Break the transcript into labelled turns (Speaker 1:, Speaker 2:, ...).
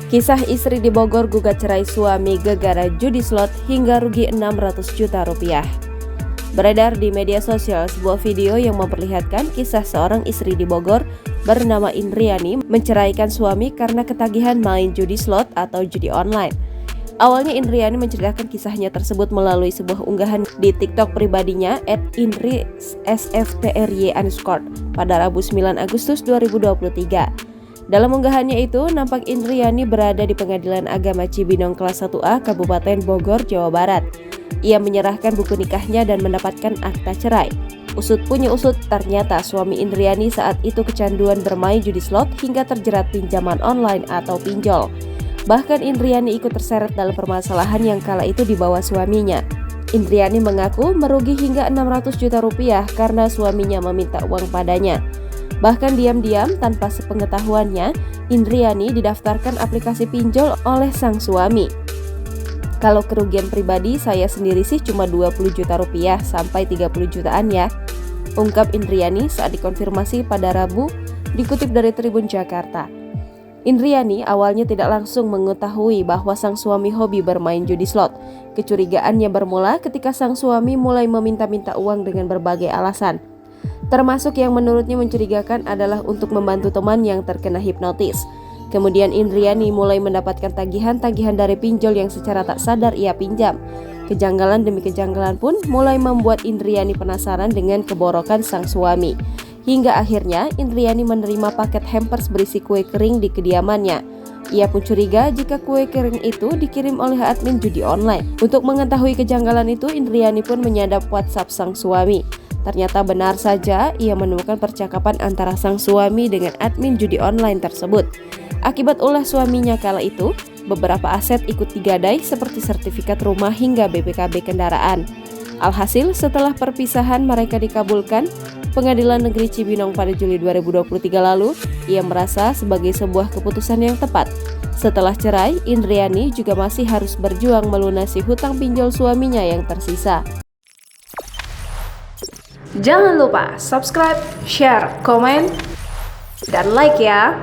Speaker 1: Kisah istri di Bogor gugat cerai suami gara-gara judi slot hingga rugi 600 juta rupiah. Beredar di media sosial sebuah video yang memperlihatkan kisah seorang istri di Bogor bernama Indriani menceraikan suami karena ketagihan main judi slot atau judi online. Awalnya Indriani menceritakan kisahnya tersebut melalui sebuah unggahan di TikTok pribadinya @indri_sftry_ pada Rabu 9 Agustus 2023. Dalam unggahannya itu, nampak Indriani berada di Pengadilan Agama Cibinong kelas 1A Kabupaten Bogor, Jawa Barat. Ia menyerahkan buku nikahnya dan mendapatkan akta cerai. Usut punya usut, ternyata suami Indriani saat itu kecanduan bermain judi slot hingga terjerat pinjaman online atau pinjol. Bahkan Indriani ikut terseret dalam permasalahan yang kala itu dibawa suaminya. Indriani mengaku merugi hingga 600 juta rupiah karena suaminya meminta uang padanya. Bahkan diam-diam tanpa sepengetahuannya, Indriani didaftarkan aplikasi pinjol oleh sang suami. Kalau kerugian pribadi saya sendiri sih cuma 20 juta rupiah sampai 30 jutaan ya, ungkap Indriani saat dikonfirmasi pada Rabu, dikutip dari Tribun Jakarta. Indriani awalnya tidak langsung mengetahui bahwa sang suami hobi bermain judi slot. Kecurigaannya bermula ketika sang suami mulai meminta-minta uang dengan berbagai alasan. Termasuk yang menurutnya mencurigakan adalah untuk membantu teman yang terkena hipnotis. Kemudian Indriani mulai mendapatkan tagihan-tagihan dari pinjol yang secara tak sadar ia pinjam. Kejanggalan demi kejanggalan pun mulai membuat Indriani penasaran dengan keborokan sang suami. Hingga akhirnya Indriani menerima paket hampers berisi kue kering di kediamannya. Ia pun curiga jika kue kering itu dikirim oleh admin judi online. Untuk mengetahui kejanggalan itu, Indriani pun menyadap WhatsApp sang suami. Ternyata benar saja ia menemukan percakapan antara sang suami dengan admin judi online tersebut. Akibat ulah suaminya kala itu, beberapa aset ikut digadai seperti sertifikat rumah hingga BPKB kendaraan. Alhasil setelah perpisahan mereka dikabulkan, Pengadilan Negeri Cibinong pada Juli 2023 lalu, ia merasa sebagai sebuah keputusan yang tepat. Setelah cerai, Indriani juga masih harus berjuang melunasi hutang pinjol suaminya yang tersisa.
Speaker 2: Jangan lupa subscribe, share, komen, dan like ya!